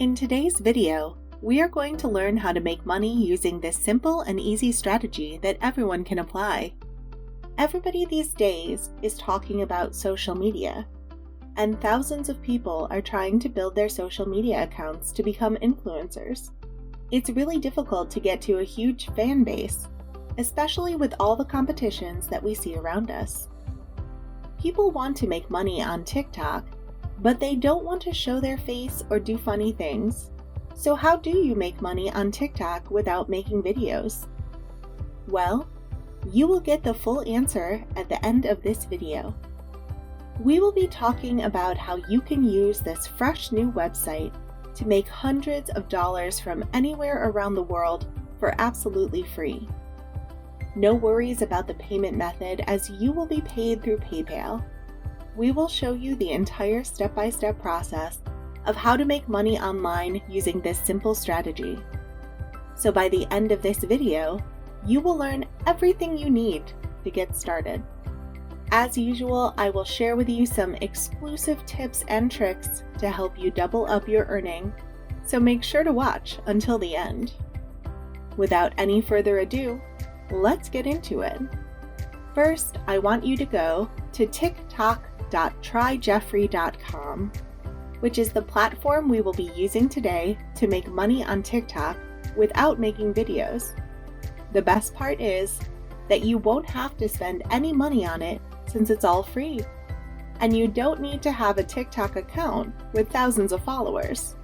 In today's video, we are going to learn how to make money using this simple and easy strategy that everyone can apply. Everybody these days is talking about social media, and thousands of people are trying to build their social media accounts to become influencers. It's really difficult to get to a huge fan base, especially with all the competitions that we see around us. People want to make money on TikTok, but they don't want to show their face or do funny things. So how do you make money on TikTok without making videos? Well, you will get the full answer at the end of this video. We will be talking about how you can use this fresh new website to make hundreds of dollars from anywhere around the world for absolutely free. No worries about the payment method, as you will be paid through PayPal. We will show you the entire step-by-step process of how to make money online using this simple strategy. So by the end of this video, you will learn everything you need to get started. As usual, I will share with you some exclusive tips and tricks to help you double up your earning, so make sure to watch until the end. Without any further ado, let's get into it. First, I want you to go to tiktok.tryjeffrey.com, which is the platform we will be using today to make money on TikTok without making videos. The best part is that you won't have to spend any money on it since it's all free, and you don't need to have a TikTok account with thousands of followers.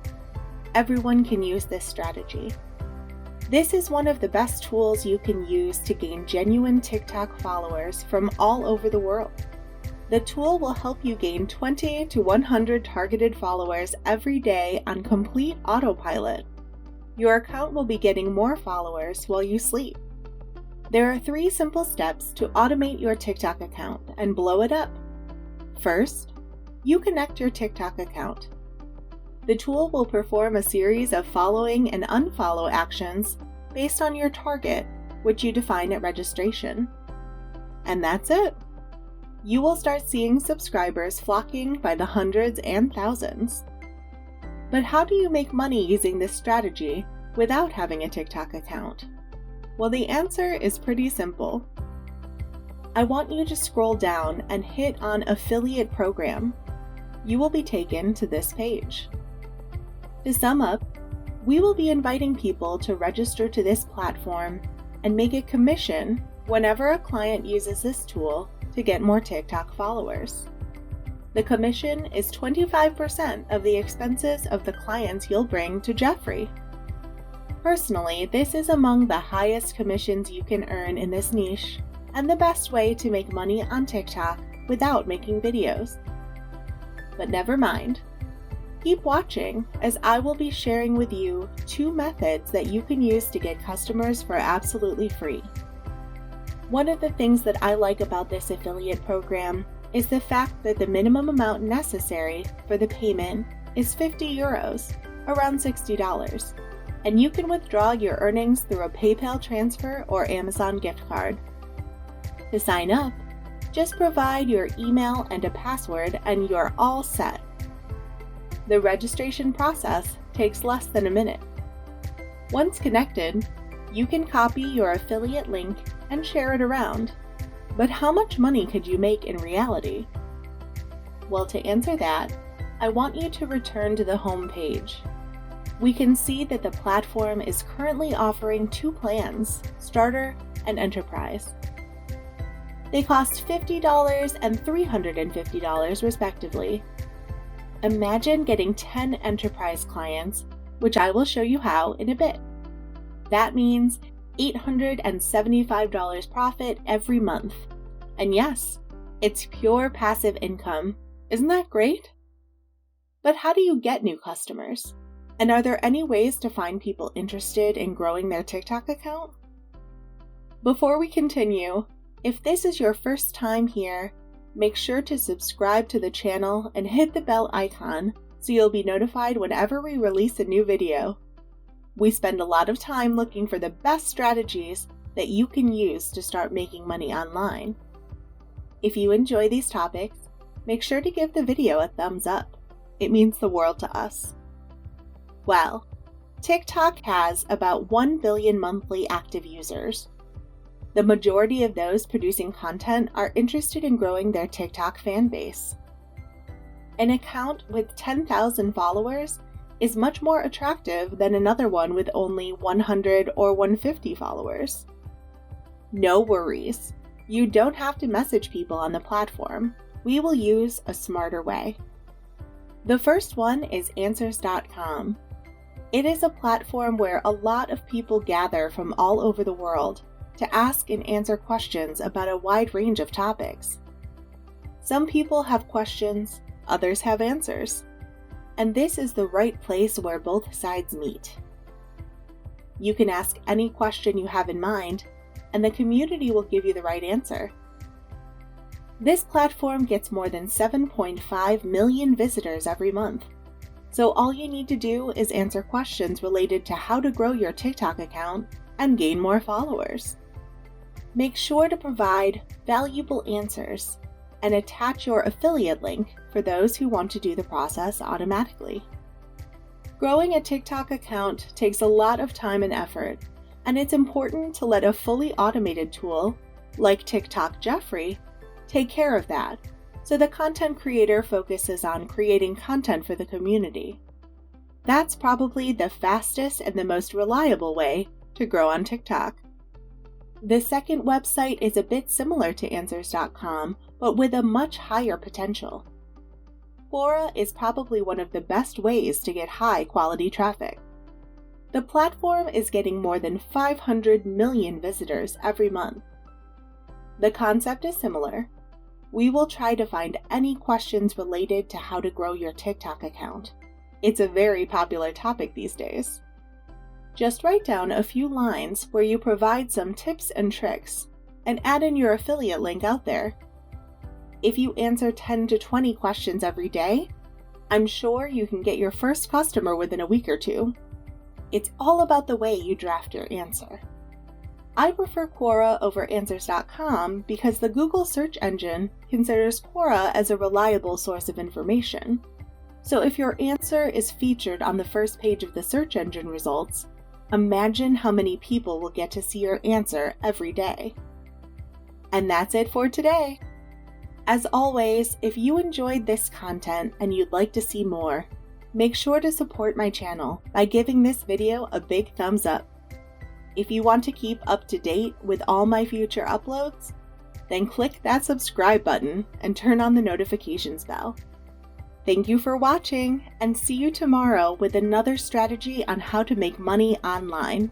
Everyone can use this strategy. This is one of the best tools you can use to gain genuine TikTok followers from all over the world. The tool will help you gain 20 to 100 targeted followers every day on complete autopilot. Your account will be getting more followers while you sleep. There are 3 simple steps to automate your TikTok account and blow it up. First, you connect your TikTok account. The tool will perform a series of following and unfollow actions based on your target, which you define at registration. And that's it. You will start seeing subscribers flocking by the hundreds and thousands. But how do you make money using this strategy without having a TikTok account? Well, the answer is pretty simple. I want you to scroll down and hit on Affiliate Program. You will be taken to this page. To sum up, we will be inviting people to register to this platform and make a commission whenever a client uses this tool to get more TikTok followers. The commission is 25% of the expenses of the clients you'll bring to Jeffrey. Personally, this is among the highest commissions you can earn in this niche, and the best way to make money on TikTok without making videos. But never mind. Keep watching, as I will be sharing with you 2 methods that you can use to get customers for absolutely free. One of the things that I like about this affiliate program is the fact that the minimum amount necessary for the payment is 50 euros, around $60, and you can withdraw your earnings through a PayPal transfer or Amazon gift card. To sign up, just provide your email and a password and you're all set. The registration process takes less than a minute. Once connected, you can copy your affiliate link and share it around. But how much money could you make in reality? Well, to answer that, I want you to return to the home page. We can see that the platform is currently offering 2 plans, Starter and Enterprise. They cost $50 and $350 respectively. Imagine getting 10 Enterprise clients, which I will show you how in a bit. That means $875 profit every month. And yes, it's pure passive income. Isn't that great? But how do you get new customers? And are there any ways to find people interested in growing their TikTok account? Before we continue, if this is your first time here, make sure to subscribe to the channel and hit the bell icon so you'll be notified whenever we release a new video. We spend a lot of time looking for the best strategies that you can use to start making money online. If you enjoy these topics, make sure to give the video a thumbs up. It means the world to us. Well, TikTok has about 1 billion monthly active users. The majority of those producing content are interested in growing their TikTok fan base. An account with 10,000 followers is much more attractive than another one with only 100 or 150 followers. No worries. You don't have to message people on the platform. We will use a smarter way. The first one is Answers.com. It is a platform where a lot of people gather from all over the world to ask and answer questions about a wide range of topics. Some people have questions, others have answers, and this is the right place where both sides meet. You can ask any question you have in mind, and the community will give you the right answer. This platform gets more than 7.5 million visitors every month, so all you need to do is answer questions related to how to grow your TikTok account and gain more followers. Make sure to provide valuable answers and attach your affiliate link for those who want to do the process automatically. Growing a TikTok account takes a lot of time and effort, and it's important to let a fully automated tool, like TikTok Jeffrey, take care of that, so the content creator focuses on creating content for the community. That's probably the fastest and the most reliable way to grow on TikTok. The second website is a bit similar to Answers.com, but with a much higher potential. Quora is probably one of the best ways to get high-quality traffic. The platform is getting more than 500 million visitors every month. The concept is similar. We will try to find any questions related to how to grow your TikTok account. It's a very popular topic these days. Just write down a few lines where you provide some tips and tricks, and add in your affiliate link out there. If you answer 10 to 20 questions every day, I'm sure you can get your first customer within a week or two. It's all about the way you draft your answer. I prefer Quora over Answers.com because the Google search engine considers Quora as a reliable source of information. So if your answer is featured on the first page of the search engine results, imagine how many people will get to see your answer every day. And that's it for today. As always, if you enjoyed this content and you'd like to see more, make sure to support my channel by giving this video a big thumbs up. If you want to keep up to date with all my future uploads, then click that subscribe button and turn on the notifications bell. Thank you for watching, and see you tomorrow with another strategy on how to make money online.